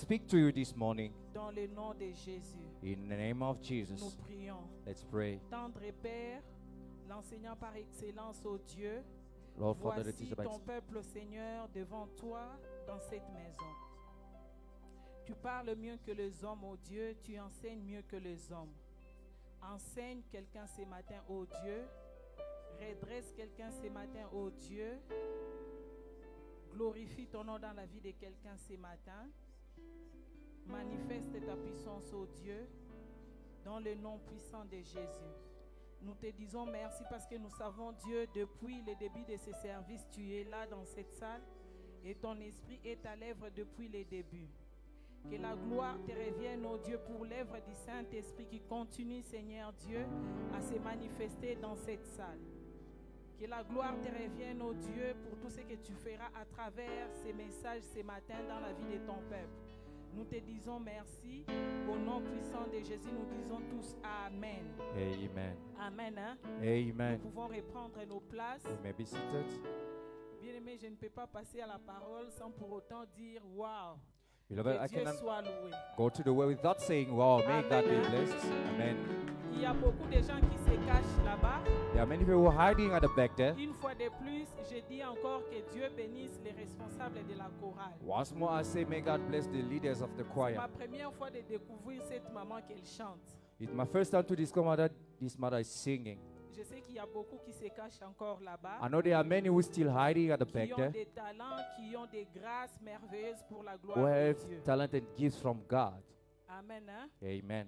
speak to you this morning. Dans le nom de Jésus, In the name of nous Jesus, prions. let's pray. Tendre Père, l'enseignant par excellence, ô Dieu, Lord, Father, that voici is about ton peuple, Seigneur, devant toi dans cette maison. Tu parles mieux que les hommes, ô Dieu, tu enseignes mieux que les hommes. Enseigne quelqu'un ce matin, ô Dieu. Redresse quelqu'un ce matin, ô Dieu. Glorifie ton nom dans la vie de quelqu'un ce matin. Manifeste ta puissance, ô Dieu, dans le nom puissant de Jésus. Nous te disons merci parce que nous savons, Dieu, depuis le début de ce service, tu es là dans cette salle et ton esprit est à l'œuvre depuis le début. Que la gloire te revienne, ô Dieu, pour l'œuvre du Saint-Esprit qui continue, Seigneur Dieu, à se manifester dans cette salle. Que la gloire te revienne, ô Dieu, pour tout ce que tu feras à travers ces messages ce matin dans la vie de ton peuple. Nous te disons merci. Au nom puissant de Jésus, nous disons tous Amen. Amen. Amen. Hein? Amen. Nous pouvons reprendre nos places. You may be seated. Bien-aimé, je ne peux pas passer à la parole sans pour autant dire Waouh. Beloved, Que I Dieu cannot soit loué. go to the word without saying, wow, may God be Amen. blessed. Amen. Il y a beaucoup de gens qui se cachent là-bas. There are many people hiding at the back there. Une fois de plus, je dis encore que Dieu bénisse les responsables de la chorale. Once more, I say, may God bless the leaders of the C'est choir. ma première fois de découvrir cette maman qu'elle chante. It's my first time to discover that this mother is singing. Je sais qu'il y a beaucoup qui se cachent encore là-bas. I know there are many who still hiding at the Qui back ont there, des talents, qui ont des grâces merveilleuses pour la gloire who de have Dieu. talent and gifts from God. Amen. Hein? Amen.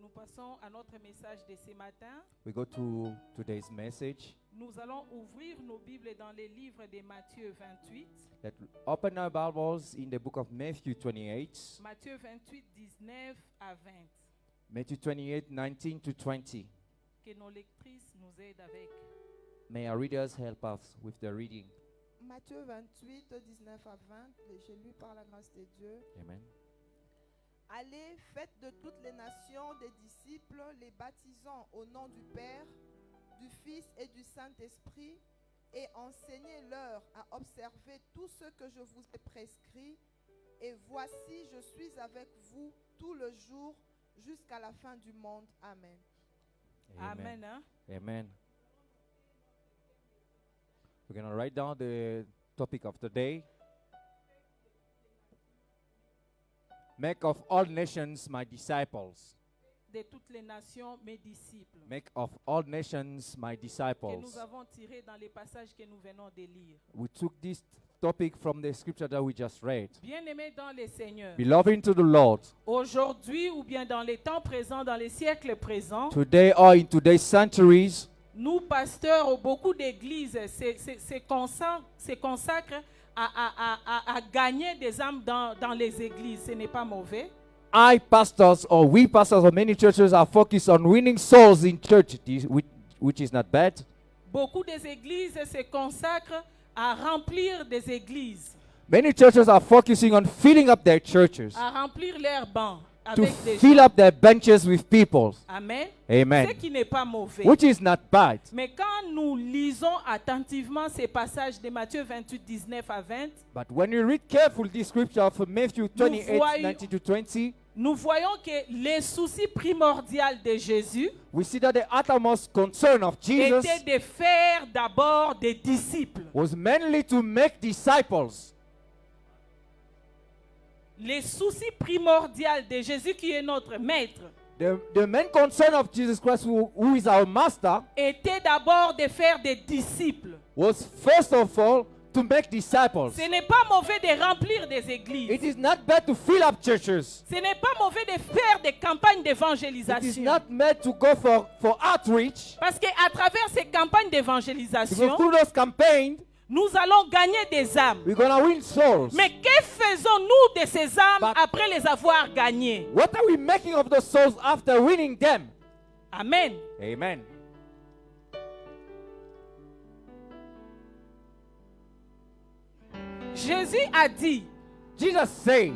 Nous passons à notre message de ce matin. We go to today's message. Nous allons ouvrir nos Bibles dans les livres de Matthieu 28. Let's open our Bibles in the book of Matthew 28. Matthieu 28, 19 à 20. Matthew 28, 19 to 20. Que nos lectrices nous aident avec. May our readers help us with the reading. Matthieu 28, 19 à 20, j'ai lu par la grâce de Dieu. Amen. Allez, faites de toutes les nations des disciples, les baptisant au nom du Père, du Fils et du Saint-Esprit, et enseignez-leur à observer tout ce que je vous ai prescrit. Et voici, je suis avec vous tout le jour jusqu'à la fin du monde. Amen. Amen. Hein? Amen. We're going to write down the topic of the day. Make of all nations my disciples. De toutes les nations, mes disciples. Make of all nations my Que disciples. nous avons tiré dans les passages que nous venons de lire. We took this topic from the scripture that we just read. Bien-aimés dans le Seigneur, Beloved into the Lord, aujourd'hui ou bien dans les temps présents, dans les siècles présents, today or in today's centuries, nous, pasteurs, ou beaucoup d'églises se consacrent à gagner des âmes dans les églises. Ce n'est pas mauvais. we pastors of many churches are focused on winning souls in church, which is not bad. Beaucoup des églises se consacrent à remplir des églises, Many churches are focusing on filling up their churches, à remplir leurs bancs to avec des fill gens. up their benches with people. Amen. Amen. Ce qui n'est pas mauvais. Which is not bad. Mais quand nous lisons attentivement ces passages de Matthieu 28, 19 à 20, But when you read carefully this scripture from Matthew 28, voyons- 19 to 20, nous voyons que le souci primordial de Jésus we see that the uttermost concern of Jesus était de faire d'abord des disciples. was mainly to make disciples. Le souci primordial de Jésus, qui est notre maître, The main concern of Jesus Christ, who is our master, était d'abord de faire des disciples. was first of all to make disciples. Ce n'est pas mauvais de remplir des It églises. is not bad to fill up churches. Ce n'est pas mauvais de faire des campagnes It is d'évangélisation. not meant to go for outreach. Parce qu'à travers ces campagnes Because d'évangélisation, through those campaigns, nous allons gagner des âmes. we're going to win souls. Mais que faisons-nous de ces âmes But- après les avoir gagnées? What are we making of those souls after winning them? Amen. Amen. Jésus a dit, Jesus said,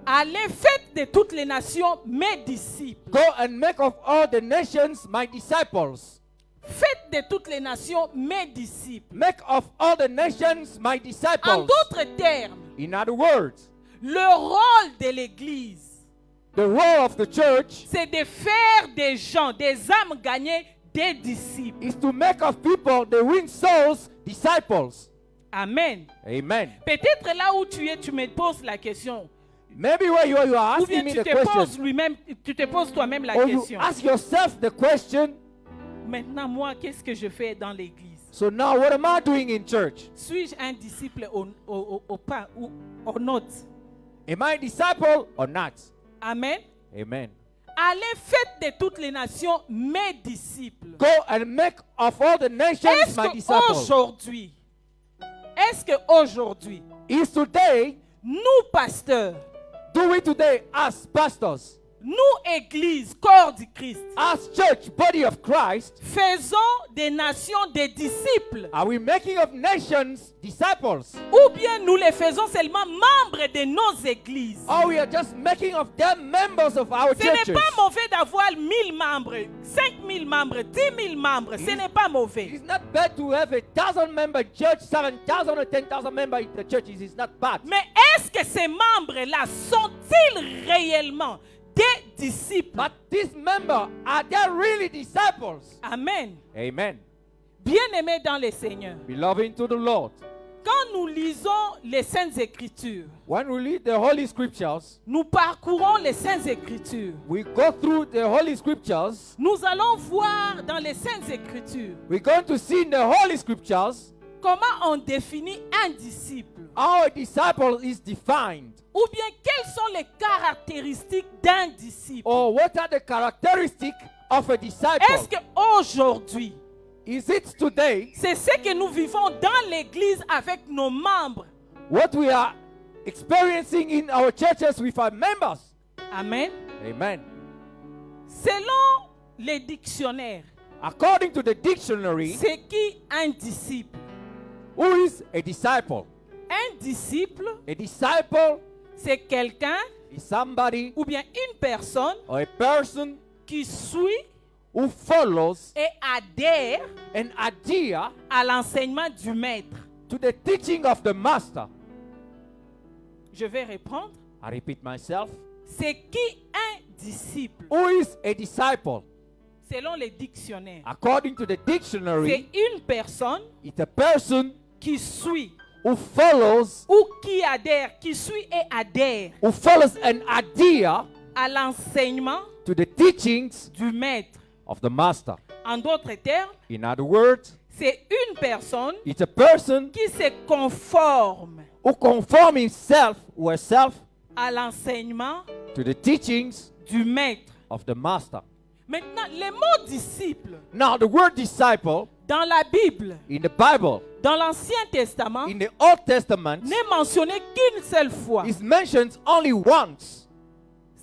allez, faites de toutes les nations mes disciples. go and make of all the nations my disciples. Faites de toutes les nations mes disciples. Make of all the nations my En disciples. d'autres termes, In other words, Le rôle de l'Église, The role of the church c'est de faire des gens, des âmes gagnées, des disciples. is to make of people, they win souls, disciples. Amen. Amen. Peut-être là où tu es, tu me poses la question. Maybe where you are Ou bien asking me tu the te poses question, tu te poses toi-même la or you question. ask yourself the question, Maintenant, moi, qu'est-ce que je fais dans l'église? so now what am I doing in church? Suis-je un disciple au pas ou au not? Am I a disciple or not? Amen. Amen. Allez, faites de toutes les nations mes disciples. Go and make of all the nations Est-ce my disciples. qu'aujourd'hui, Is today, nous pasteurs, do we today as pastors, nous église, corps du Christ, as church, body of Christ, faisons des nations des disciples? are we making of nations disciples? Ou bien nous les faisons seulement membres de nos églises? Or we are just making of them members of our Ce n'est churches? pas mauvais d'avoir 1000 membres, 5000 membres, 10 000 membres. Ce n'est pas mauvais. It's not bad to have 1,000 member church, 7,000 or 10,000 members in the churches. It's not bad. Mais est-ce que ces membres-là sont-ils réellement des disciples? But these members, are they really disciples? Amen. Amen. Bien-aimés dans le Seigneur, Beloved to the Lord. quand nous lisons les Saintes Écritures, When we read the Holy Scriptures, nous parcourons les Saintes Écritures. we go through the Holy Scriptures. Nous allons voir dans les Saintes Écritures We're going to see in the Holy Scriptures comment on définit un disciple. how a disciple is defined. Ou bien quelles sont les caractéristiques d'un disciple. Or what are the characteristics of a disciple? Est-ce qu'aujourd'hui, Is it today c'est ce que nous vivons dans l'église avec nos membres? what we are experiencing in our churches with our members? Amen. Amen. Selon les dictionnaires, According to the dictionary, c'est qui un disciple? who is a disciple? Un disciple, A disciple c'est quelqu'un is somebody ou bien une personne or a person qui suit who follows et adhère an idea à l'enseignement du maître. to the teaching of the master. Je vais répondre. I repeat myself. C'est qui un disciple? Who is a disciple? Selon les dictionnaires, According to the c'est dictionary, une personne it's a person qui suit who follows ou qui adhère, qui suit et adhère an idea à l'enseignement to the teachings du maître. of the master. En d'autres termes, In other words, c'est une personne it's a person qui se conforme who conforms himself or herself à l'enseignement to the teachings du maître. of the master. Maintenant, le mot disciple Now, the word disciple dans la Bible, in the Bible, dans l'Ancien Testament, in the Old Testament, n'est mentionné qu'une seule fois. is mentioned only once.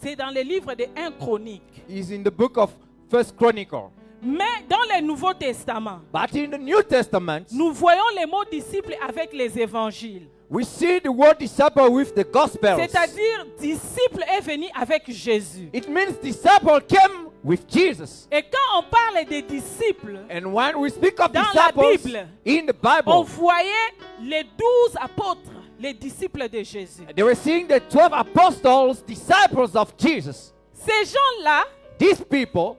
C'est dans le livre de 1 Chronique. Is in the book of First Chronicle. Mais dans le Nouveau Testament, But in the New Testament, nous voyons les mots disciples avec les évangiles. we see the word disciple with the Gospels. C'est-à-dire, disciple est venu avec Jésus. It means disciple came with Jesus. Et quand on parle des disciples, And when we speak of Dans la disciples Bible, in the on Bible, voyait les 12 apôtres, les disciples de Jésus. they were seeing the 12 apostles, disciples of Jesus. Ces gens-là These people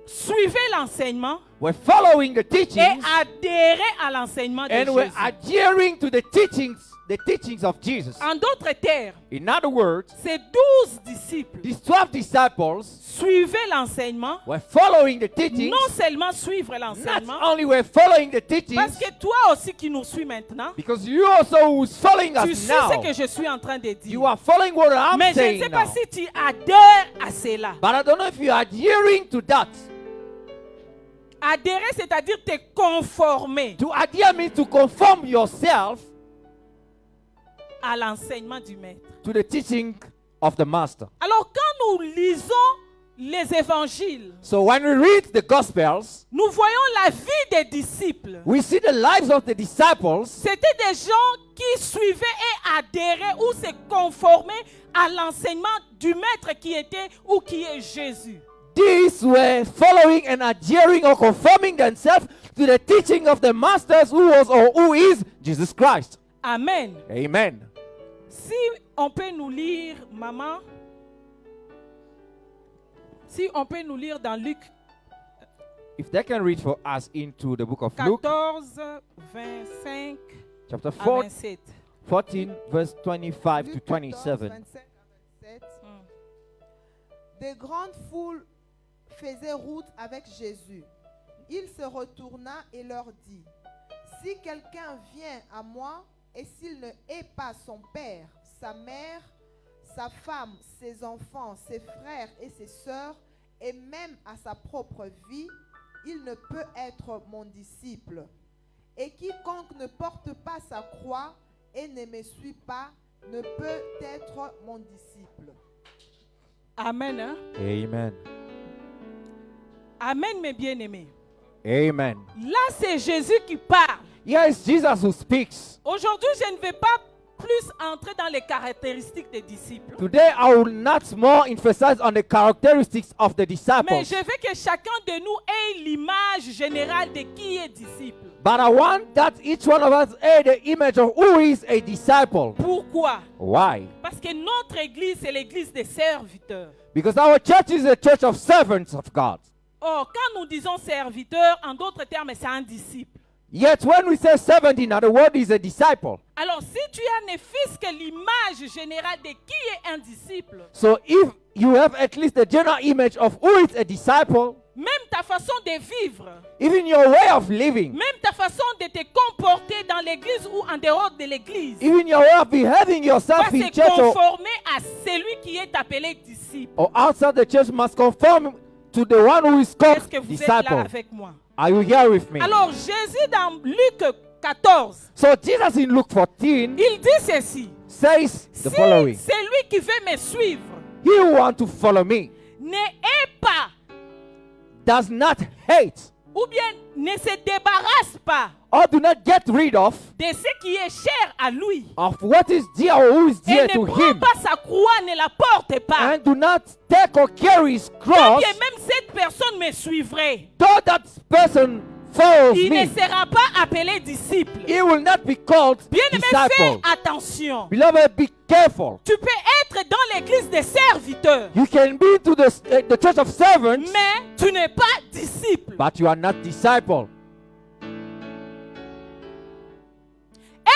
suivaient l'enseignement were following the et teachings adhéraient à l'enseignement de and were Jésus. adhering to the teachings of Jesus. En d'autres termes, In other words, ces 12 disciples these 12 disciples suivaient l'enseignement, were following the teachings, non seulement suivre not l'enseignement, only were following the parce teachings, que toi aussi qui nous suis maintenant, because you also who's following tu us sais now, ce que je suis en train de dire. you are following what I'm Mais je ne saying sais pas now. si tu adhères à cela. But I don't know if you are adhering to that. Adhérer, c'est-à-dire te conformer To adhere means to conform yourself à l'enseignement du maître. to the teaching of the master. Alors quand nous lisons les évangiles, So when we read the Gospels, nous voyons la vie des disciples. we see the lives of the disciples. C'était des gens qui suivaient et adhéraient ou se conformaient à l'enseignement du maître qui était ou qui est Jésus. These were following and adhering or conforming themselves to the teaching of the masters who was or who is Jesus Christ. Amen. Amen. Si on peut nous lire, maman, si on peut nous lire dans Luc If they can read for us into the book of Luke, 14, 25 chapter à 4, 27. 14, verse 25 to Luc 14, 27. 25 à 27. Des grandes foules faisaient route avec Jésus. Il se retourna et leur dit, « Si quelqu'un vient à moi, et s'il ne hait pas son père, sa mère, sa femme, ses enfants, ses frères et ses sœurs, et même à sa propre vie, il ne peut être mon disciple. Et quiconque ne porte pas sa croix et ne me suit pas, ne peut être mon disciple. » Amen. Hein? Amen. Amen, mes bien-aimés. Amen. Là, c'est Jésus qui parle. Here is Jesus who speaks. Aujourd'hui, je ne vais pas plus entrer dans les caractéristiques des disciples. Today, I will not more emphasize on the characteristics of the Mais disciples, je veux que chacun de nous ait l'image générale de qui est disciple. but I want that each one of us have the image of who is a disciple. Pourquoi? Why? Parce que notre église, c'est l'église des serviteurs. Because our church is a church of servants of God. Or, quand nous disons serviteur, en d'autres termes, c'est un disciple. Yet when we say servant, in other words, is a disciple. Alors, si tu as ne fût-ce que l'image générale de qui est un disciple, So if you have at least the general image of who is a disciple, même ta façon de vivre, even your way of living, même ta façon de te comporter dans l'église ou en dehors de l'église, even your way of behaving va yourself se in church conformer à celui qui est appelé disciple. or outside the church must conform to the one who is called Est-ce que vous êtes là disciple. avec moi? Are you here with me? Alors, Jésus dans Luc 14, So Jesus in Luke 14 il dit ceci. says Si the following. celui qui veut me suivre He who wants to follow me ne hait pas does not hate ou bien ne se débarrasse pas or do not get rid of de ce qui est cher à lui what is dear or who is et dear ne to prend him, pas sa croix, ne la porte pas, and do not take or carry his quand cross, bien même cette personne me suivrait, though that person follows il ne me, sera pas appelé disciple. he will not be called Bien-aimé, fais disciple. attention. Beloved, be careful. Tu peux être dans l'église des serviteurs, You can be to the church of servants, mais tu n'es pas disciple. but you are not disciple.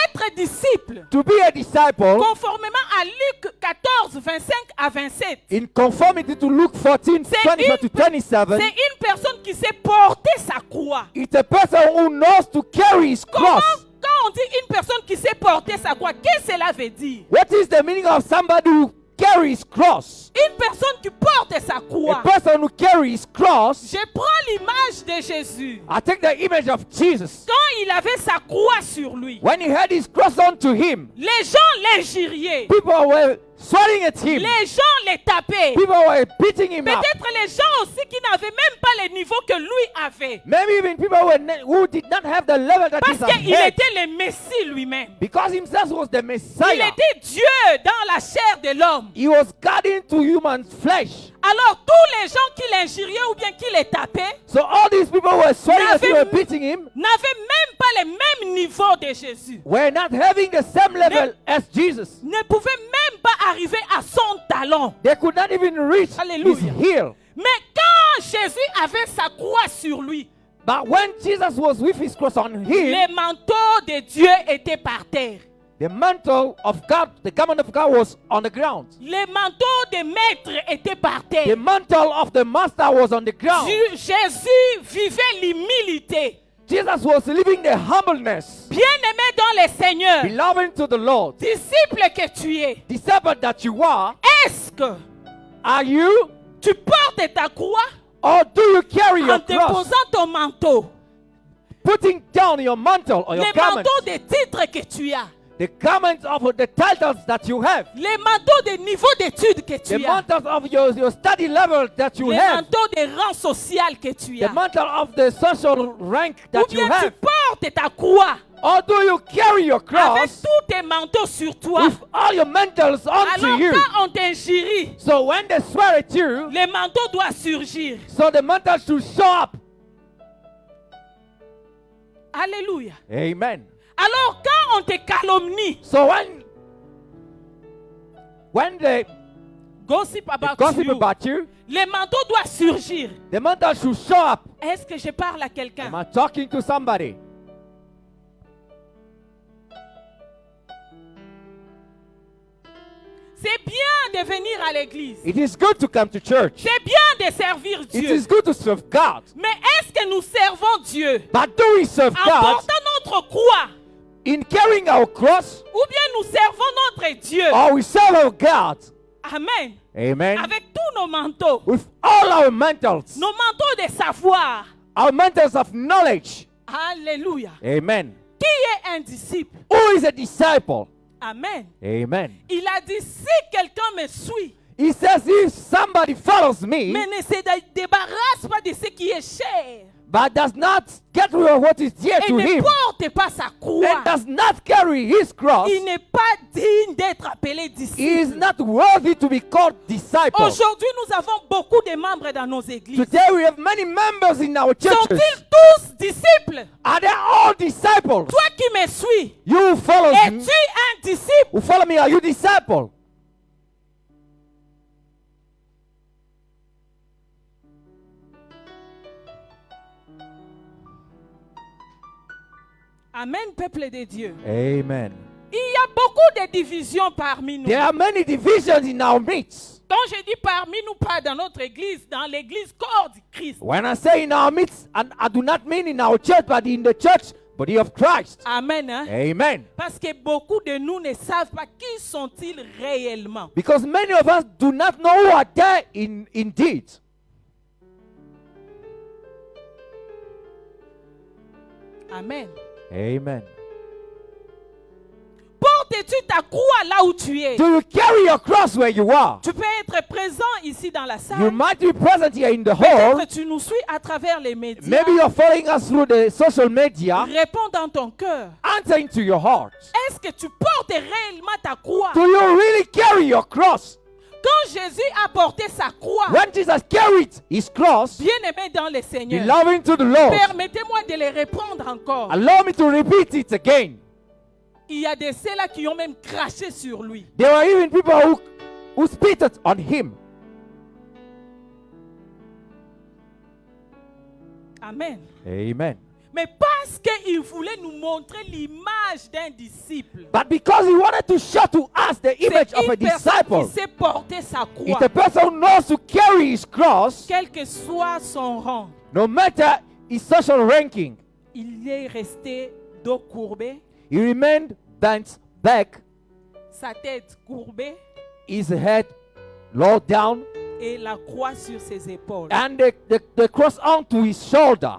Être disciple, To be a disciple, conformément à Luc 14, 25 à 27, in conformity to Luke 14, C'est 25 to c'est 27, une personne qui sait porter sa croix. it's a person who knows to carry his Comment, cross. quand on dit une personne qui sait porter sa croix, qu'est-ce que cela veut dire? What is the meaning of somebody who carries his cross? Une personne qui porte sa A croix. person who carries his cross. Je prends l'image de Jésus. I take the image of Jesus. Quand il avait sa croix sur lui, When he had his cross onto him, les gens l'injuriaient. people were swearing at him. Les gens les tapaient. People were beating him up. Peut-être les gens aussi qui n'avaient même pas le niveau que lui avait. Maybe even people who did not have the level that Parce Jesus qu'il had. était le Messie lui-même. Because himself was the Il Messiah. était Dieu dans la chair de l'homme. He was God into human flesh. Alors tous les gens qui l'injuriaient ou bien qui les tapaient So all these people were swearing at him, N'avait- were beating him, n'avaient même pas le même niveau de Jésus. were not having the same level as Jesus. Ne pouvaient même pas arriver à son talon. They could not even reach his Hallelujah. heel. Mais quand Jésus avait sa croix sur lui, But when Jesus was with his cross on him, le manteau de Dieu était par terre. the mantle of God, the garment of God was on the ground. Le manteau de maître était par The terre. mantle of the master was on the ground. Jésus vivait l'humilité. Jesus was living the humbleness. Bien-aimé dans le Seigneur, Beloved to the Lord, disciple que tu es, disciple that you est-ce que are you, tu portes ta croix or do you carry en your cross? déposant ton manteau? Putting down your mantle or your Les garment, manteaux de titres que tu as, the garments of the titles that you have, les manteaux de niveau d'études que the tu as, mantles of your study level that you les have, manteaux de rang social que tu the as. mantle of the social rank Ou that you bien tu have, portes ta croix or do you carry your avec cross tous tes manteaux sur toi. with all your mantles onto Alors you? quand on t'injurie, So when they swear at you, le manteau doit surgir. so the mantle should show up. Alléluia. Amen. Alors quand on te calomnie, So when when they gossip about gossip you, about you, le manteau doit surgir. the mantle should show up. Est-ce que je parle à Am quelqu'un? I talking to somebody? C'est bien de venir à l'église. It is good to come to church. C'est bien de servir It Dieu. is good to serve God. Mais est-ce que nous servons Dieu But do we serve en God portant notre croix, in carrying our cross, ou bien nous servons notre Dieu? or we serve our God? Amen. Amen. Avec tous nos manteaux, With all our mantles, nos manteaux de savoir. our mantles of knowledge. Alléluia. Amen. Qui est un disciple? Who is a disciple? Amen. Amen. Il a dit, si quelqu'un me suit, He says, if somebody follows me, mais ne se débarrasse pas de ce qui est cher, but does not get rid of what is dear et to ne him, porte pas sa croix, and does not carry his cross, il n'est pas digne d'être appelé he is disciple. not worthy to be called disciple. Aujourd'hui, nous avons beaucoup de membres dans nos églises. Today we have many members in our churches. Sont-ils tous disciples? Are they all disciples? Toi qui me suis, You who follow me, es-tu un disciple? who follow me, are you disciple? Amen, peuple de Dieu. Amen. Il y a beaucoup de divisions parmi nous. There are many divisions in our midst. Quand je dis parmi nous, pas dans notre église, dans l'église corps du Christ. When I say in our midst, and I do not mean in our church, but in the church body of Christ. Amen. Hein? Amen. Parce que beaucoup de nous ne savent pas qui sont-ils réellement. Because many of us do not know who are there indeed. Amen. Amen. Portes-tu ta croix là où tu es? Do you carry your cross where you are? Tu peux être présent ici dans la You salle. might be present here in the hall. Peut-être tu nous suis à travers les médias. Maybe you're following us through the social media. Réponds dans ton cœur. Answer into your heart. Est-ce que tu portes réellement ta croix? Do you really carry your cross? Quand Jésus a porté sa croix, When Jesus carried his cross, bien-aimé dans le Seigneur, belonging to the Lord, permettez-moi de les reprendre encore. allow me to repeat it again. Il y a de ceux-là qui ont même craché sur lui. There were even people who spitted on him. Amen. Amen. Mais parce qu'il voulait nous montrer l'image d'un disciple. But because he wanted to show to us the image C'est of a une personne disciple, qui sait porter sa croix. it's a person who knows to carry his cross, Quel que soit son rang, no matter his social ranking. il est resté dos courbé, He remained bent back, sa tête courbée his head low down, et la croix sur ses épaules. and the cross onto his shoulder.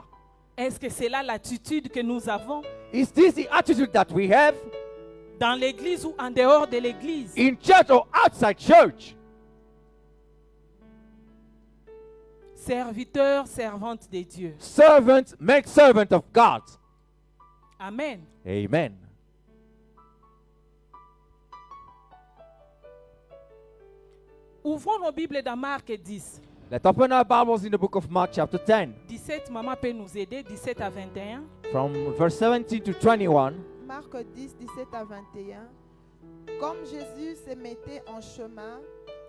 Est-ce que c'est là l'attitude que nous avons Is this the attitude that we have dans l'église ou en dehors de l'église? in church or outside church? Serviteur, servante de Dieu. Servant, make servant of God. Amen. Amen. Ouvrons nos Bibles dans Marc 10. Let's open our Bibles in the book of Mark chapter 10, 17, maman peut nous aider, 17 à 21. from verse 17 to 21. Marc 10, 17 à 21. Comme Jésus se mettait en chemin,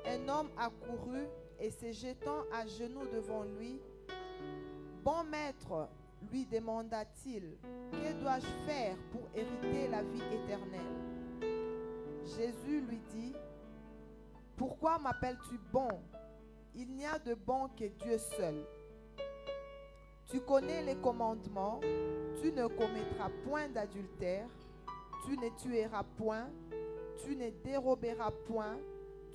un homme accourut et se jetant à genoux devant lui. Bon maître, lui demanda-t-il, que dois-je faire pour hériter la vie éternelle? Jésus lui dit, pourquoi m'appelles-tu bon? Il n'y a de bon que Dieu seul. Tu connais les commandements, tu ne commettras point d'adultère, tu ne tueras point, tu ne déroberas point,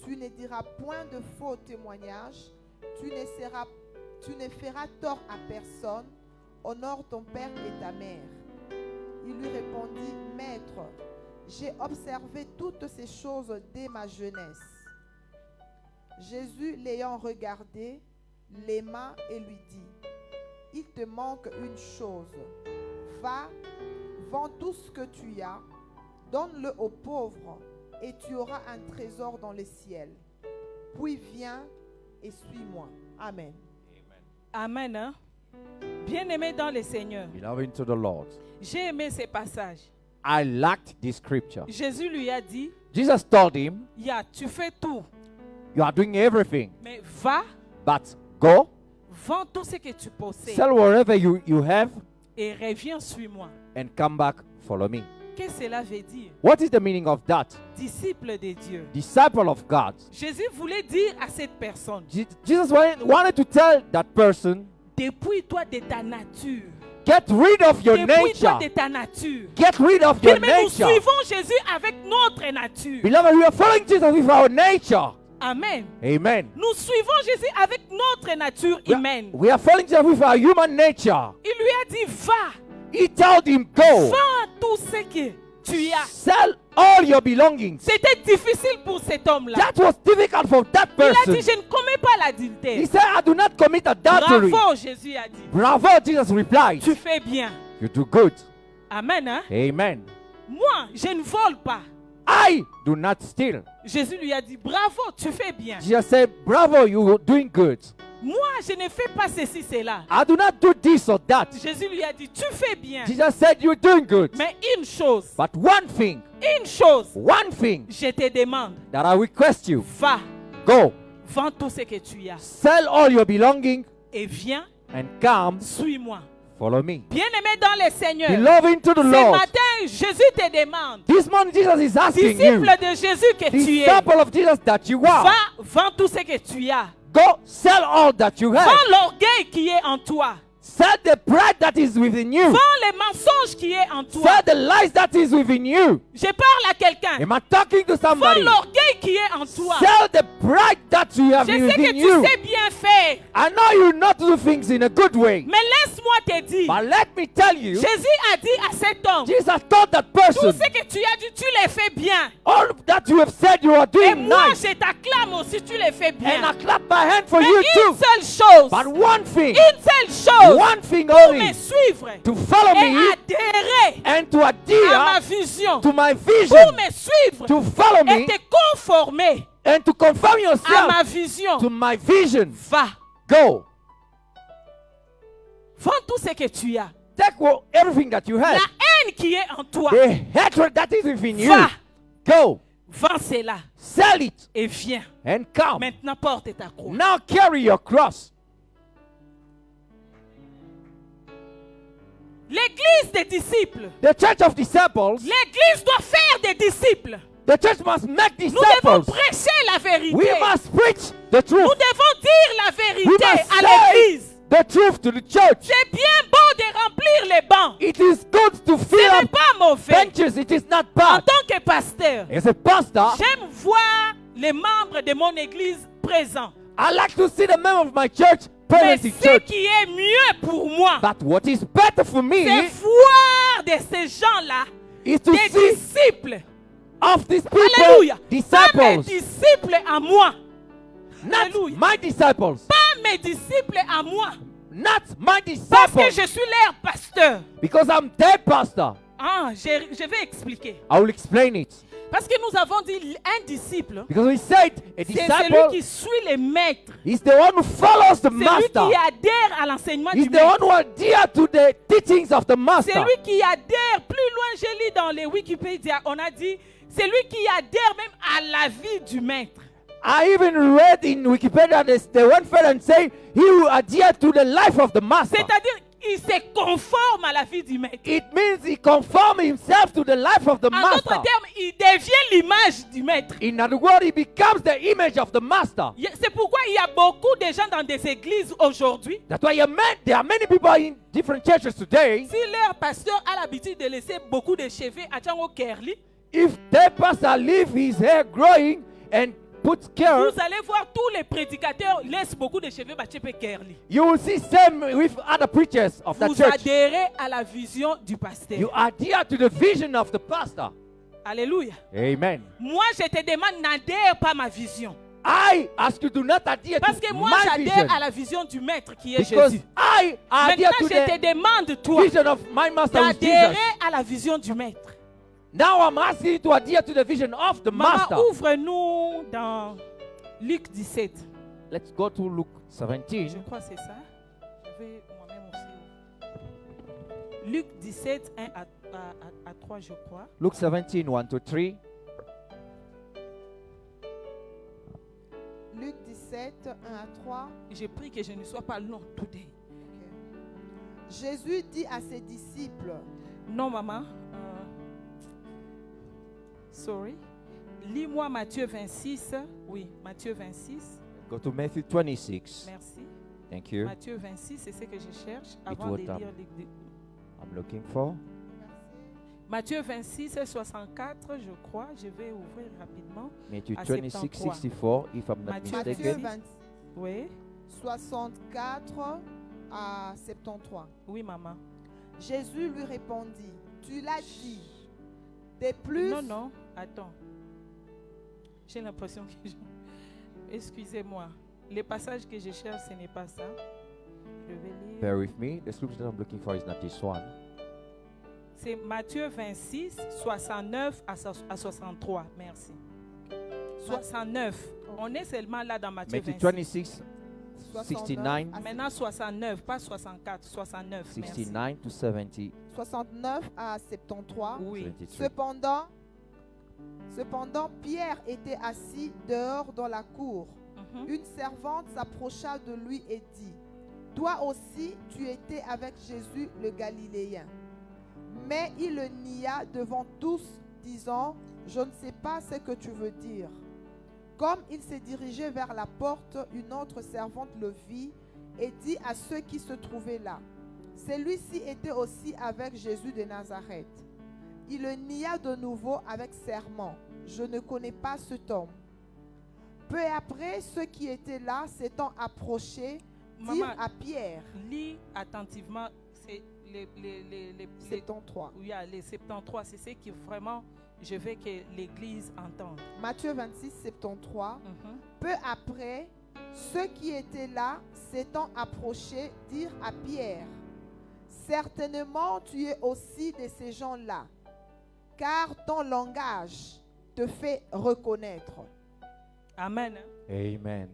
tu ne diras point de faux témoignages, tu ne feras tort à personne, honore ton père et ta mère. Il lui répondit, Maître, j'ai observé toutes ces choses dès ma jeunesse. Jésus, l'ayant regardé, l'aima et lui dit, il te manque une chose. Va, vends tout ce que tu as, donne-le aux pauvres, et tu auras un trésor dans le ciel. Puis viens et suis-moi. Amen. Amen. Hein? Bien-aimé dans le Seigneur, Beloved into the Lord. j'ai aimé ces passages. I liked this scripture. Jésus lui a dit, Jesus told him, Yeah, tu fais tout, you are doing everything, mais va, but go, vends tout ce que tu possèdes sell whatever you have, et reviens, suis-moi. and come back, follow me. Qu'est-ce que cela veut dire? What is the meaning of that? Disciple de Dieu. Disciple of God. Jésus voulait dire à cette personne, Jesus wanted to tell that person, dépouille-toi de ta nature. get rid of your Dépouille-toi nature. de ta nature. Get rid of your Bien-aimés, nous nature. suivons Jésus avec notre nature. Beloved, we are following Jesus with our nature. Amen. Amen. Nous suivons Jésus avec notre nature humaine. We are following Jesus with our human nature. Il lui a dit, va, He told him, go, vends tout ce que tu as. sell all your belongings. C'était difficile pour cet homme-là. That was difficult for that Il a person. dit, je ne commets pas He l'adultère. said, I do not commit adultery. Bravo, Jésus a dit. Bravo, Jesus replied. Tu fais bien. You do good. Amen. Hein? Amen. Moi, je ne vole pas. I do not steal. Jésus lui a dit, bravo, tu fais bien. Jesus said, bravo, you are doing good. Moi, je ne fais pas ceci, cela. I do not do this or that. Jésus lui a dit, tu fais bien. Jesus said, you're doing good. Mais une chose, But one thing je te demande, that I request you, va, go, vends tout ce que tu as sell all your belongings et viens, and come, suis-moi. follow me. Bien-aimé dans le Seigneur, Beloved to the ce Lord, matin, Jésus te demande, this morning Jesus is asking you, disciple de Jésus que tu es, disciple of Jesus that you are, va, vends tout ce que tu as. go sell all that you have. Vends l'orgueil qui est en toi. Sell the pride that is within you. Vends les mensonges qui est en toi. Sell the lies that is within you. Je parle à quelqu'un. Am I talking to Vends somebody? l'orgueil qui est en toi. Sell the pride that you have Je sais que within tu you. sais bien faire. I know you not do things in a good way. Mais laisse-moi te dire. But let me tell you, Jésus a dit à cet homme, Jesus told that tout person, ce que tu as dit, tu les fais bien. all that you have said you are Et doing moi, nice. je t'acclame aussi, tu les fais And bien. I clap my hand for Mais you une too. seule chose, But one thing, une seule chose, one thing pour only, me suivre to follow et me adhérer and to à ma adhere vision, to my pour vision, me suivre to follow et me te conformer and to conform à yourself ma vision. to my vision. Va, Go. vends tout ce que tu as. Take everything that you La have. haine qui est en toi, The hatred that is within you. va, Go. vends cela Sell it et viens. and come. Maintenant, porte ta croix. Now carry your cross. L'église des disciples, The church of disciples, l'église doit faire des disciples. the church must make Nous devons disciples. prêcher la vérité. We must preach the Nous truth. devons dire la We vérité must à say l'église. the truth to the church. C'est bien beau de remplir les bancs. It is good to Ce fill n'est up pas mauvais. benches. It is not En bad. tant que pasteur, As a pastor, j'aime voir les membres de mon église présents. I like to see the members of my church Mais present in ce church. qui est mieux pour moi, But what is better for c'est me voir de ces gens-là is to des see disciples. of these people, Alléluia. Pas mes disciples, disciples à moi. not Alléluia. my disciples, Pas mes disciples à moi. not my Parce que disciples, je suis leur pasteur. because I'm their pastor. Ah, je vais expliquer. I will explain it. Parce que nous avons dit un disciple, Because we said a c'est celui qui disciple suit les maîtres. is the one who follows the Celui master. qui adhère à l'enseignement He's du the one maître. who adhere to the teachings of the master. Celui qui adhère, plus loin je lis dans les Wikipédia, on a dit, c'est lui qui adhère même à la vie du maître. I even read in Wikipedia that they went further and say he will adhere to the life of the master. C'est-à-dire, il se conforme à la vie du maître. It means he conforms himself to the life of the En d'autres master. termes, il devient l'image du maître. In other words, he becomes the image of the master. C'est pourquoi il y a beaucoup de gens dans des églises aujourd'hui. That's why there are many people in different churches today. Si leur pasteur a l'habitude de laisser beaucoup de cheveux à Django Kerli, If their pastor leave his hair growing and puts care, vous allez voir tous les prédicateurs laissent beaucoup de cheveux à Tchepe Kerli. you will see same with other preachers of that Vous church. adhérez à la vision du pasteur. You adhere to the vision of the pastor. Alléluia. Amen. Moi, je te demande, n'adhère pas à ma vision. I ask you to not adhere Parce to que moi, my j'adhère vision. à la vision du maître qui est Because Jésus. I adhere Maintenant, to je te the demande, toi, vision of my master who is d'adhérer Jesus. à la vision du maître. Now I'm asking you to adhere to the vision of the Maman, master. ouvre-nous dans Luc 17. Let's go to Luke 17. Je crois que c'est ça. Je vais moi-même aussi. Luc 17, 1 à 3, je crois. Luke 17, 1 to 3. 17, 1 à 3. Je prie que je ne sois pas long today. Ok. Jésus dit à ses disciples, Non, maman. Sorry. Lis-moi Matthieu 26. Oui, Matthieu 26. Go to Matthew 26. Merci. Thank you. Matthieu 26, c'est ce que je cherche avant de would, lire les... I'm looking for. Matthieu 26, 64, je crois. Je vais ouvrir rapidement. Matthew À 26, 73. 64, if I'm not Matthieu Matthieu mistaken. 20, Oui, 64 à 73. oui, maman. Jésus lui répondit, tu l'as dit. Des plus... Non, non, attends. J'ai l'impression que je... Excusez-moi. Le passage que je cherche, ce n'est pas ça. Je vais lire. Bear with me. The scripture I'm looking for is not this one. C'est Matthieu 26, 69 à 63. Merci. 69. On est seulement là dans Matthieu Matthew 26. 26, 69, Maintenant 69, pas 64, 69. Merci. 69 to 70. 69 à 73. Oui. 73. Cependant, Pierre était assis dehors dans la cour. Mhm. Une servante s'approcha de lui et dit, toi aussi tu étais avec Jésus le Galiléen. Mais il le nia devant tous, disant, je ne sais pas ce que tu veux dire. Comme il s'est dirigé vers la porte, une autre servante le vit et dit à ceux qui se trouvaient là, celui-ci était aussi avec Jésus de Nazareth. Il le nia de nouveau avec serment, je ne connais pas cet homme. Peu après, ceux qui étaient là, s'étant approchés, dirent Maman, à Pierre, lis attentivement. C'est les 73. oui, les 73, c'est ce qui vraiment, je veux que l'Église entende. Matthieu 26, 73. Mhm. Peu après, ceux qui étaient là, s'étant approchés, dirent à Pierre, certainement tu es aussi de ces gens-là, car ton langage te fait reconnaître. Amen. Amen.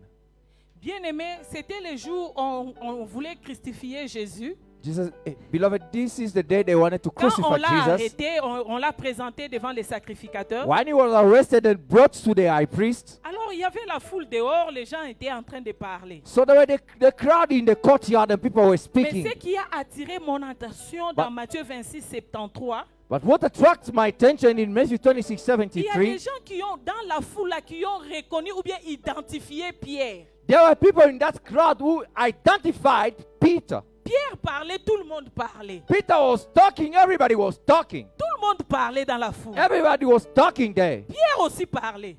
Bien-aimé, c'était le jour où on voulait crucifier Jésus. Jesus, beloved, this is the day they wanted to Quand on crucify l'a Jesus. arrêté, on l'a présenté devant les sacrificateurs. When he was arrested and brought to the high priest, Alors, il y avait la foule dehors, les gens étaient en train de parler. so there were the crowd in the courtyard and people were Mais speaking. ce qui a attiré mon attention dans Matthieu 26, 73, But what attracts my attention in Matthew 26, il y a des 73, gens qui ont, dans la foule là, qui ont reconnu ou bien identifié Pierre. there were people in that crowd who identified Peter. Pierre parlait, tout le monde parlait. Peter was talking, everybody was talking. Tout le monde parlait dans la foule. Everybody was talking there. Pierre aussi parlait.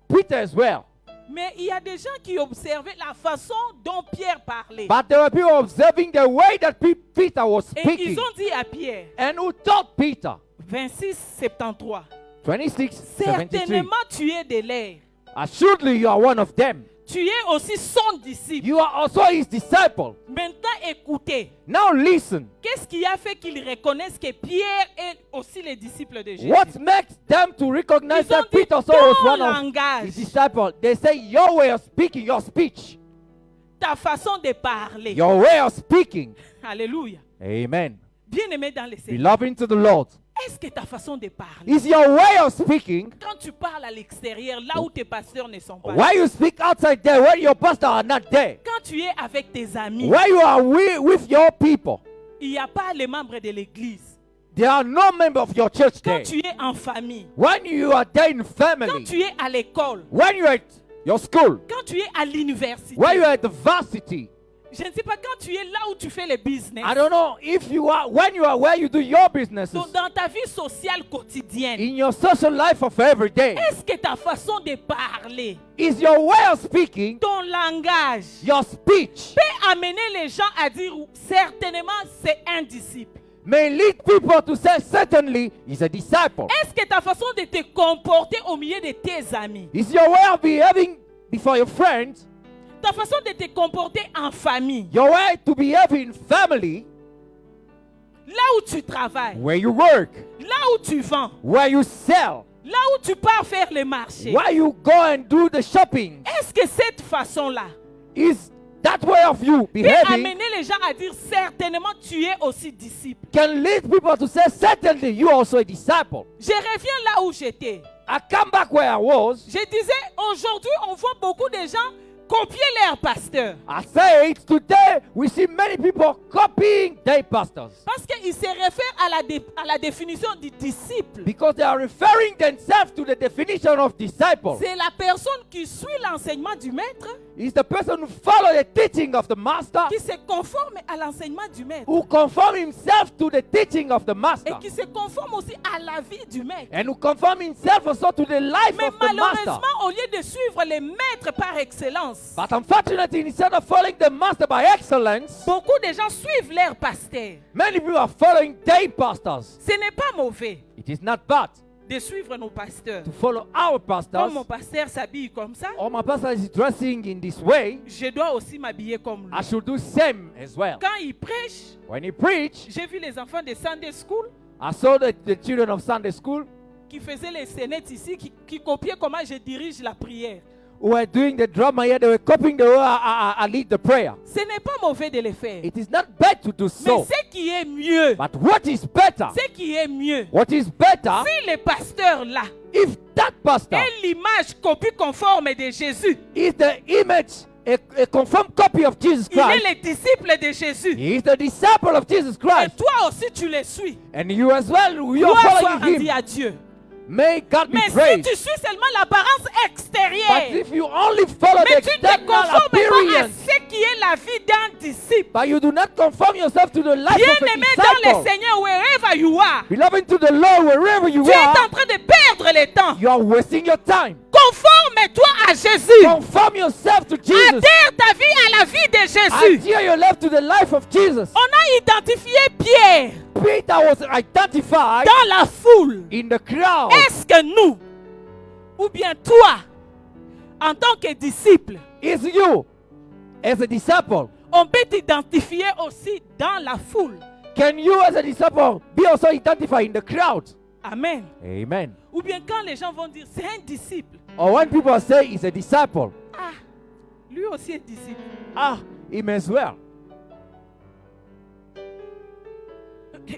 Peter as well. Mais il y a des gens qui observaient la façon dont Pierre parlait. But there were people observing the way that Peter was Et speaking. ils ont dit à Pierre, And who told Peter? 26, 73, 26, 73. certainement tu es de l'air. Assuredly you are one of them. Tu es aussi son disciple. You are also his disciple. Maintenant, écoutez. Now listen. Qu'est-ce qui a fait qu'ils reconnaissent que Pierre est aussi le disciple de Jésus? What makes them to recognize Ils ont that dit Peter also was ton one of langage, his disciples? They say your way of speaking, your speech, ta façon de parler. your way of speaking. Alléluia. Amen. Bien-aimé dans les Seigneur, Beloved into the Lord. est-ce que ta façon de parler, Is your way of speaking, quand tu parles à l'extérieur, là où tes pasteurs ne sont pas, why you speak outside there, where your pastor are not there, quand tu es avec tes amis, where you are with your people, il n'y a pas les membres de l'église. there are no members of your church Quand there. tu es en famille, When you are there in quand family, tu es à l'école, when you are at your school, quand tu es à l'université, when you are at the varsity, je ne sais pas, quand tu es là où tu fais le business, I don't know if you are, when you are where you do your businesses, dans ta vie sociale quotidienne, in your social life of every day, est-ce que ta façon de parler, is your way of speaking, ton langage, your speech, peut amener les gens à dire certainement c'est un disciple? may lead people to say certainly he's a disciple. Est-ce que ta façon de te comporter au milieu de tes amis, Is your way of behaving before your friends, ta façon de te comporter en famille, your way to behave in family, là où tu travailles, where you work, là où tu vends, where you sell, là où tu pars faire les marchés, where you go and do the shopping, est-ce que cette façon-là is that way of you peut behaving amener les gens à dire certainement tu es aussi disciple? can lead people to say certainly you are also a disciple. Je reviens là où j'étais. I come back where I was. Je disais, aujourd'hui, on voit beaucoup de gens copier leur pasteur. I say it, today we see many people copying their pastors Parce qu'ils se réfèrent à la définition du disciple. because they are referring themselves to the definition of disciple. C'est la personne qui suit l'enseignement du maître, It's the person who follow the teaching of the master, qui se conforme à l'enseignement du maître who conform himself to the teaching of the et master, qui se conforme aussi à la vie du maître. and who conform himself also to the life Mais of the master. malheureusement, au lieu de suivre les maîtres par excellence, But unfortunately, instead of following the master by excellence, beaucoup de gens suivent leur pasteur. many people are following their pastors. Ce n'est pas mauvais It is not bad de suivre nos pasteurs. to follow our pastors. Comme mon pasteur s'habille comme ça, Or my pastor is dressing in this way, je dois aussi m'habiller comme lui. I should do same as well. Quand il prêche, When he preach, j'ai vu les enfants de Sunday School I saw the children of Sunday school qui faisaient les scénettes ici, qui copiaient comment je dirige la prière. who were doing the drama here. They were copying the way I lead the prayer. Ce n'est pas mauvais de le faire. It is not bad to do Mais so. ce qui est mieux, But what is better? ce qui est mieux, What is better si le pasteur là if that pastor est l'image copie conforme de Jésus, is the image, a confirmed copy of Jesus il est Christ? le disciple de Jésus. He is the disciple of Jesus Et Christ. toi aussi tu le suis. And you as well, you are Gloire soit following rendue him. à Dieu. May God be Mais si praised. tu suis seulement l'apparence But extérieure, if you only follow the mais tu te external conformes pas à appearance, ce qui est la vie d'un disciple, but you do not conform yourself to the life of bien-aimé a dans le disciple, Seigneur, wherever you are, beloved to the Lord, wherever you tu es en are, train de perdre le temps. you are wasting your time. Conforme-toi à Jésus. Conform yourself to Jesus. Adhère ta vie à la vie de Jésus. Adhere your life to the life of Jesus. On a identifié Pierre Peter was identified dans la foule. in the crowd. Est-ce que nous, ou bien toi, en tant que disciple, Is you, as a disciple, on peut t'identifier aussi dans la foule? can you as a disciple be also identified in the crowd? Amen. Amen. Ou bien quand les gens vont dire c'est un disciple, Or when people say he's a disciple, ah, lui aussi est disciple. ah, him as well.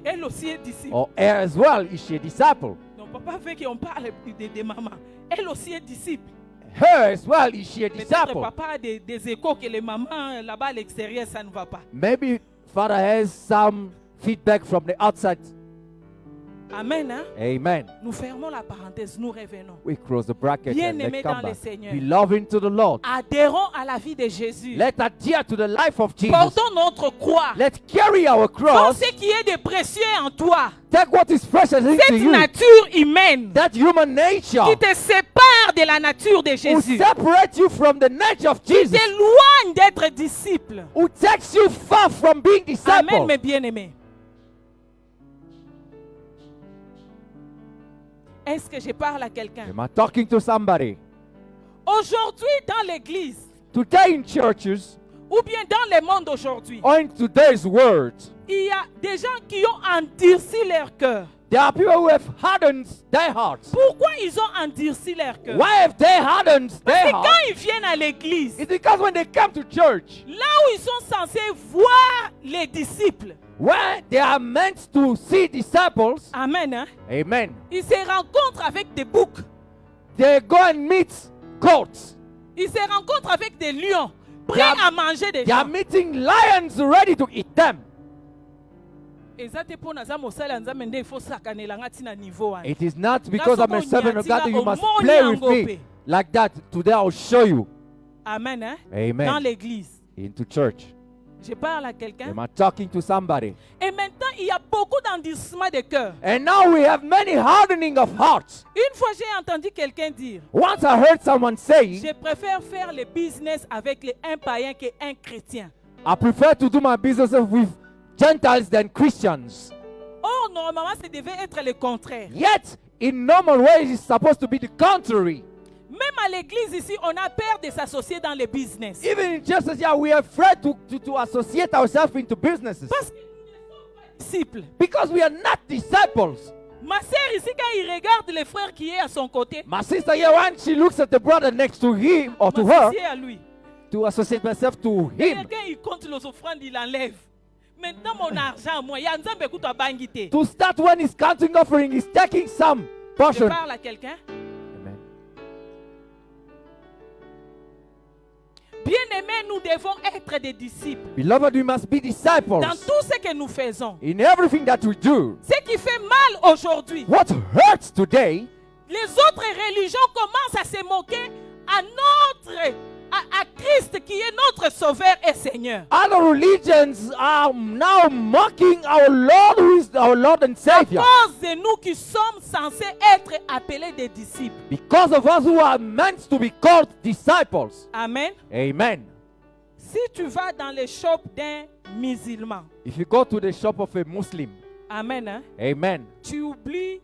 Elle aussi est disciple. Or her as well, is she a disciple? Non, papa veut qu'on parle de maman. Elle aussi est disciple. Her as well, is she a Peut-être disciple? papa a des échos que les mamans là-bas à l'extérieur, ça ne va pas. Maybe father has some feedback from the outside. Amen. Hein? Amen. Nous fermons la parenthèse, nous revenons. We close the bracket and Bien-aimé let's dans come le back. Seigneur. Beloved to the Lord. Adhérons à la vie de Jésus. Let's adhere to the life of Jesus. Portons notre croix. Let's carry our Prends cross. ce qui est de précieux en toi. Take what is precious into Cette you. nature humaine That human nature qui te sépare de la nature de who Jésus. separate you from the nature of Jesus. T'éloigne d'être disciple. Who takes you far from being Amen, disciple. mes bien-aimés. Est-ce que je parle à quelqu'un? Am I talking to somebody? Aujourd'hui, dans l'église, Today in churches, ou bien dans le monde aujourd'hui, or in today's world, il y a des gens qui ont endurci leur cœur. there are people who have hardened their hearts. Pourquoi ils ont endurci leur cœur? Why have they hardened C'est their quand hearts? ils viennent à l'église, It's because when they come to church, là où ils sont censés voir les disciples, where they are meant to see disciples, amen, hein? amen, Ils se rencontrent avec des boucs, they go and meet goats. ils se rencontrent avec des lions, prêts They are- à manger des They are gens. meeting lions ready to eat them. Eza te mpo naza mosala nzambe nde ifo sakanela nga ntina niveau wana. It is not because I'm a servant of God that you must Omoni play with yango me pe. like that. Today I'll show you. Amen, hein? Amen. Dans l'église. Into church. Je parle à quelqu'un. Am I talking to somebody? Et maintenant, il y a beaucoup d'endurcissement de cœur. And now we have many hardening of hearts. Une fois, j'ai entendu quelqu'un dire, Once I heard someone say, je préfère faire le business avec un païen qu'un chrétien. I prefer to do my business with Gentiles than Christians. Or, normalement, ça devait être le contraire. Yet, in normal ways, it's supposed to be the contrary. Même à l'église ici, on a peur de s'associer dans le business. Even in churches, yeah, we are afraid to associate ourselves into businesses. Parce que nous ne sommes pas disciples. Because we are not disciples. Ma sœur ici, quand il regarde le frère qui est à son côté, My sister here, when she looks at the brother next to him or to her, m'associer à lui. to associate myself to him, Quelqu'un, il compte les offrandes, il enlève. Maintenant, mon argent, moi, il y a un zambé qui t'a bangité. to start when he's counting offering, he's taking some Je portion. parle à quelqu'un. Amen. Bien-aimés, nous devons être des disciples. Beloved, we must be disciples Dans tout ce que nous faisons. in everything that we do. Ce qui fait mal aujourd'hui, What hurts today, les autres religions commencent à se moquer à Christ qui est notre Sauveur et Seigneur. other religions are now mocking our Lord, who is our Lord and À Savior. cause de nous qui sommes censés être appelés des disciples. Because of us who are meant to be called disciples. Amen. Amen. Si tu vas dans les shops d'un musulman, If you go to the shop of a Muslim, amen, hein, amen, tu oublies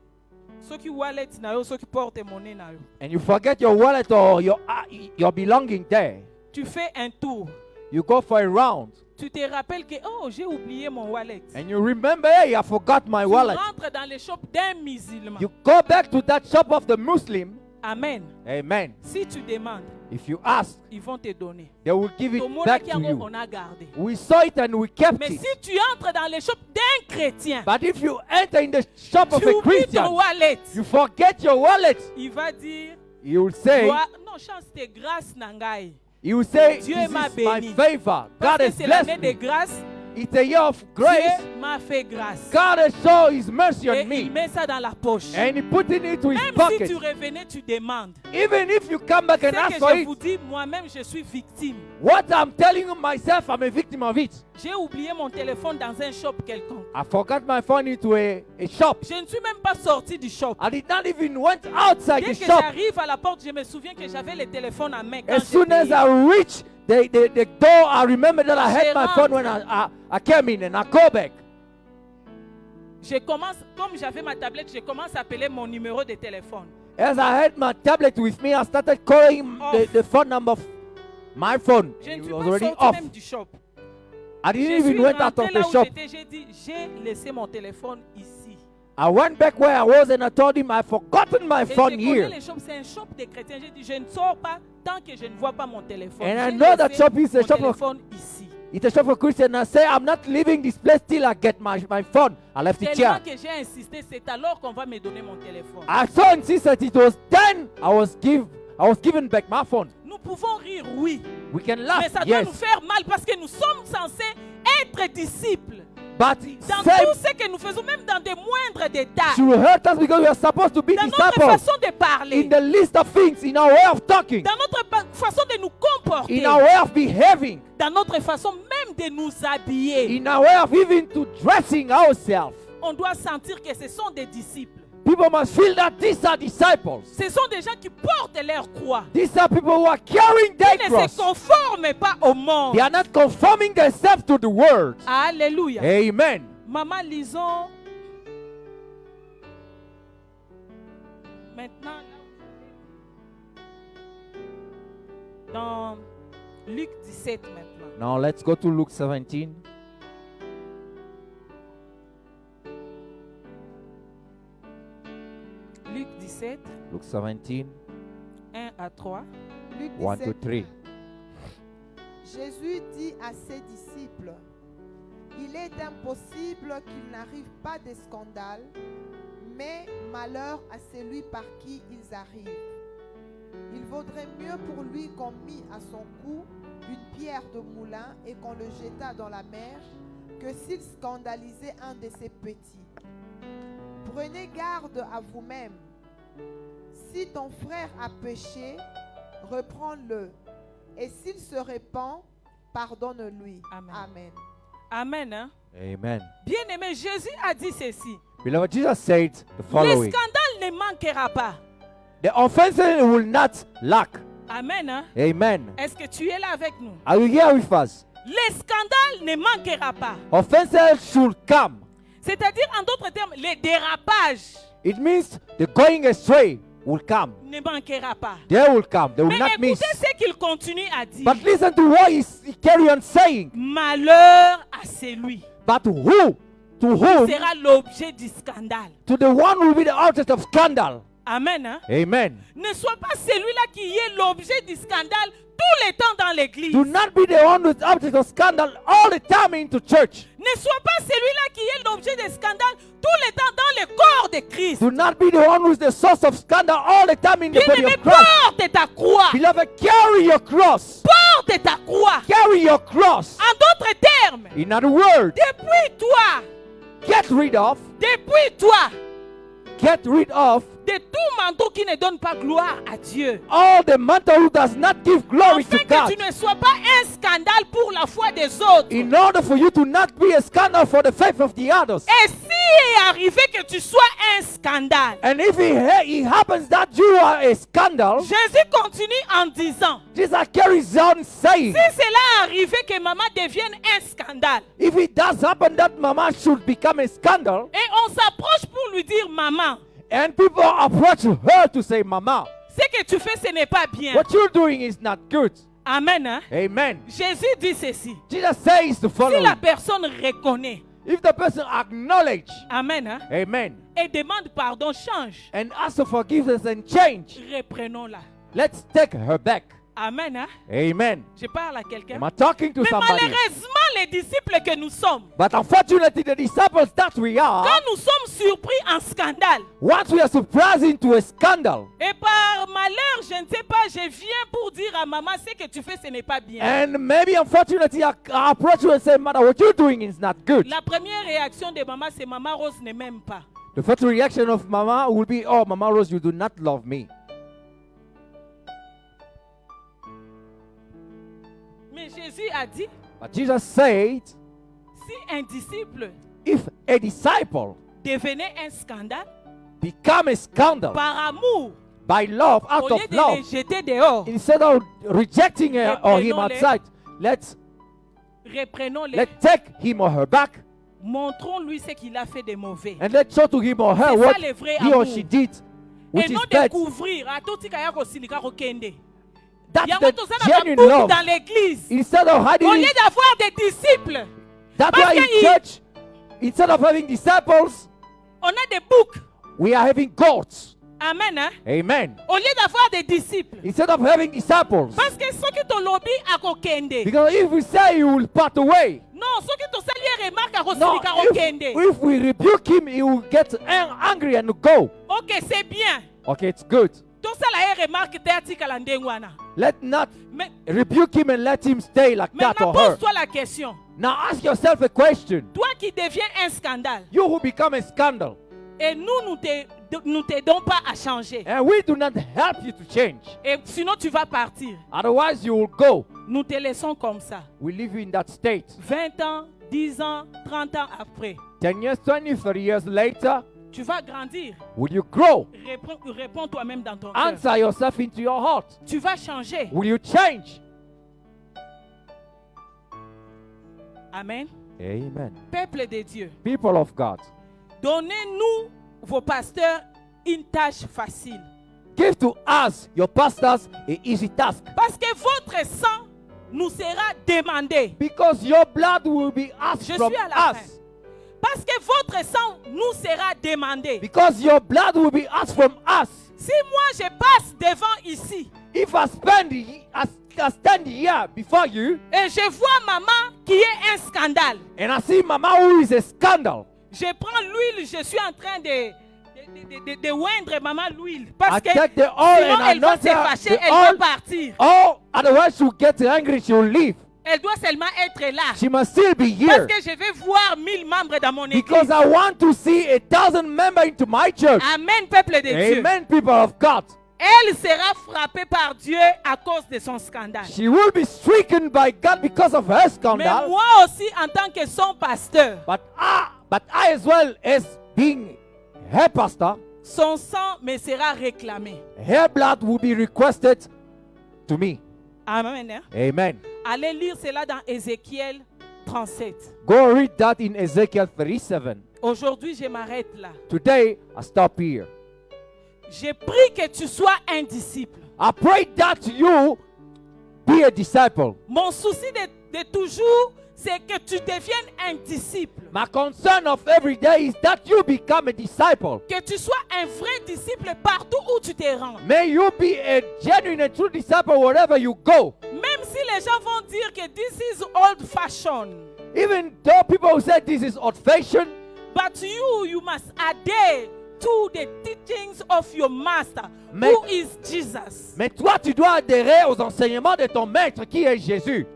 ceux qui wallet na yo, ceux qui portent monnaie na yo. and you forget your wallet or your belonging there, Tu fais un tour. you go for a round, Tu te rappelles que oh, j'ai oublié mon wallet. and you remember, hey, I forgot my Tu wallet. rentres dans les shops d'un musulman. You go back to that shop of the Muslim, Amen. amen. Si tu demandes, If you ask, ils vont te donner. they will give Ton it monnaie back qui to you. on a gardé. We saw it and we kept Mais it. si tu entres dans les shops d'un chrétien, But if you enter in the shop of tu a oublies ton Christian, wallet. you forget your wallet, Il va dire, he will say, non, chance de grâce nangai. he will say, Dieu this m'a is my béni. favor. God Parce que has c'est l'année blessed de me. grâce. It's a year of grace. Dieu m'a fait grâce. God has shown his mercy Et on il me. met ça dans la poche. And he put it into his Même si pocket. tu revenais, tu demandes. Even if you come back and C'est ask que for je it, vous dis, moi-même, je suis victime. what I'm telling you myself, I'm a victim of it. J'ai oublié mon téléphone dans un shop quelconque. I forgot my phone into a shop. Je ne suis même pas sorti du shop. I did not even went outside Dès the que shop. j'arrive à la porte, je me souviens que j'avais le téléphone en main. Quand As soon as j'étais- I reach the door, I remember that I had my Gérant. phone when I came in, and I go back. je commence, comme j'avais ma tablette, je commence à appeler mon numéro de téléphone. As I had my tablet with me, I started calling Off. the phone number of my phone. Je ne It suis was pas already sorti off. même du shop. I Je didn't even suis went out rentré of là the où shop. j'étais, j'ai dit, j'ai laissé mon téléphone ici. I went back where I was and I told him I've forgotten my Et je phone connais here. les shops, c'est un shop de chrétiens. J'ai dit, je ne sors pas tant que je ne vois pas mon téléphone. And I J'ai know that laissé shop is a mon shop of- téléphone ici. It's a shop for Christian. I say I'm not leaving this place till I get my phone. I left it Tellement here. que j'ai insisté, c'est alors qu'on va me donner mon téléphone. I so insisted it was then I was given back my phone. Nous pouvons rire, oui. We can Mais laugh, ça doit yes. nous faire mal parce que nous sommes censés être disciples. But Dans same tout ce que nous faisons, même dans des moindres détails. should hurt us because we are supposed to be Dans notre disciples façon de parler. in the list of things, in our way of talking, Dans notre façon de nous comporter. in our way of behaving, Dans notre façon même de nous habiller. in our way of even to dressing ourselves. On doit sentir que ce sont des disciples. People must feel that these are disciples. Ce sont des gens qui portent leur croix. These are people who are carrying their Ils ne cross. se conforment pas au monde. They are not conforming themselves to the world. Alléluia. Amen. Maman, lisons. Maintenant, dans Luc 17 maintenant. Now let's go to Luke 17. Luc 17, Luke 17, 1 à 3. Luc 1 to 17. 3. Jésus dit à ses disciples, il est impossible qu'il n'arrive pas de scandale, mais malheur à celui par qui ils arrivent. Il vaudrait mieux pour lui qu'on mît à son cou une pierre de moulin et qu'on le jetât dans la mer, que s'il scandalisait un de ses petits. Prenez garde à vous-même. Si ton frère a péché, reprends-le. Et s'il se répand, pardonne-lui. Amen. Amen. Amen. Hein? Amen. Bien-aimé, Jésus a dit ceci. Beloved, Jesus said the Le following. scandale ne manquera pas. The offenses will not lack. Amen. Hein? Amen. Est-ce que tu es là avec nous? Are you here with us? Le scandale ne manquera pas. Offenses should come. C'est-à-dire, en d'autres termes, le dérapage It means the going astray will come. ne manquera pas. They will come. They will Mais not miss. écoutez ce qu'il continue à dire. But listen to what he carry on saying. Malheur à celui But who? To whom? qui sera l'objet du scandale. To the one who will be the object of scandal. Amen. Hein? Amen. Ne sois pas celui-là qui est l'objet du scandale tout le temps dans l'église. Do not be the one who's object of scandal all the time into church. Ne sois pas celui-là qui est l'objet des scandales tout le temps dans le corps de Christ. Do not be the one who's the source of scandal all the time in the body Bien-aimé, of Christ. porte ta croix. Beloved, carry your cross. Porte ta croix. carry your cross. En d'autres termes, In other words, depuis toi, get rid of de tout manteau qui ne donne pas gloire à Dieu. all the mantle who does not give glory to Afin que God. tu ne sois pas un scandale pour la foi des autres. In order for you to not be a scandal for the faith of the others. Et si est arrivé que tu sois un scandale, And if it happens that you are a scandal, Jésus continue en disant, Jesus carries on saying, si cela est arrivé que maman devienne un scandale, if it does happen that mama should become a scandal, et on s'approche pour lui dire, maman, and people approach her to say, Mama, ce que tu fais, ce n'est pas bien. what you're doing is not good. Amen. Hein? Amen. Jésus dit ceci. Jesus says the Si following. la personne reconnaît, If the person acknowledge, amen, hein, amen, et demande pardon, change, and ask for forgiveness and change, reprenons-la. let's take her back. Amen. Hein? Amen. Je parle à quelqu'un. Am I talking to Mais somebody? malheureusement, les disciples que nous sommes, But unfortunately, the disciples that we are, quand nous sommes surpris en scandale, once we are surprised into a scandal, et par malheur, je ne sais pas, je viens pour dire à maman, ce que tu fais, ce n'est pas bien. and maybe unfortunately, I approach you and say, Mother, what you're doing is not good. La première réaction de maman, c'est maman Rose ne m'aime pas. The first reaction of Mama will be, oh, Mama Rose, you do not love me. Mais Jésus a dit, But Jesus said, si un disciple if a disciple devenait un scandale, become a scandal par amour, by love, out au of lieu de love, les jeter dehors, instead of rejecting her or him Reprenons-les. outside, let's reprenons-les, take him or her back montrons-lui ce qu'il a fait de mauvais. and let's show to him or her C'est what ça le vrai he or amour. she did, which Et is non bad. découvrir. À tout kaya kosilika kokende. That's Yango the toza na genuine babouk love. dans l'église. Instead of hiding Au lieu it, d'avoir des disciples, that's parce why in que church, instead of having disciples, on a des boucs. we are having goats. Amen. Hein? Amen. Au lieu d'avoir des disciples. Instead of having disciples. Parce que ceux qui t'ont lobby à kokende. Because if we say he will part away, Non, ceux qui t'ont sali remarque à no, kosilika kokende. if we rebuke him, he will get angry and go. Ok, c'est bien. Okay, it's good. Tout ça là remarque t'es à l'andengwana. Let not Mais rebuke him and let him stay like that maintenant or her. pose-toi la question. Now ask yourself a question. Toi qui deviens un scandale. You who become a scandal, Et nous t'aidons pas à changer. and we do not help you to change. Et sinon tu vas partir. Otherwise, you will go. Nous te laissons comme ça. We leave you in that state. 20 ans, 10 ans, 30 ans après. 10 years, 20, 30 years later, Tu vas grandir. will you grow? Réponds toi-même dans ton cœur. Answer yourself into your heart. Tu vas changer. Will you change? Amen. Amen. Peuple de Dieu, People of God, donnez-nous, vos pasteurs, une tâche facile. give to us, your pastors, an easy task. Parce que votre sang nous sera demandé. Because your blood will be asked Je from suis à la us. fin. Parce que votre sang nous sera demandé. Because your blood will be asked from us. Si moi je passe devant ici If I stand here before you et je vois maman qui est un scandale, and I see Mama who is a scandal, je prends l'huile, je suis en train de oindre maman l'huile. Parce I que take the oil sinon and elle va anoint se her, fâcher, the elle va oil. partir. Oh, otherwise she'll get angry, she'll leave. Elle doit seulement être là. She must still be Parce here. que je vais voir 1000 membres dans mon Because église. I want to see 1,000 members into my church. Amen, peuple de Dieu. Amen, people of God. Elle sera frappée par Dieu à cause de son scandale. She will be stricken by God because of her Mais scandal. moi aussi, en tant que son pasteur, But I as well as being her pastor, son sang me sera réclamé. her blood will be requested to me. Amen. Hein? Amen. Allez lire cela dans Ézéchiel 37. Go read that in Ezekiel 37. Aujourd'hui, je m'arrête là. Today, I stop here. Je prie que tu sois un disciple. I pray that you be a disciple. Mon souci de toujours, c'est que tu deviennes un disciple. My concern of every day is that you become a disciple. Que tu sois un vrai disciple partout où tu te rends. May you be a genuine and true disciple wherever you go. Même si les gens vont dire que this is old fashioned. Even though people say this is old-fashioned, But you must adhere to the teachings of your master, Mais- who is Jesus. mais toi, tu dois adhérer aux enseignements de ton maître qui est Jésus.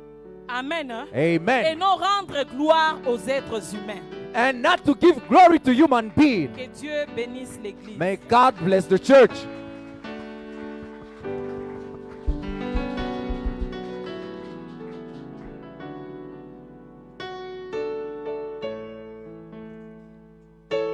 Amen. Hein? Et Amen. non rendre gloire aux êtres humains. And not to give glory to human being. Que Dieu bénisse l'Église. May God bless the church.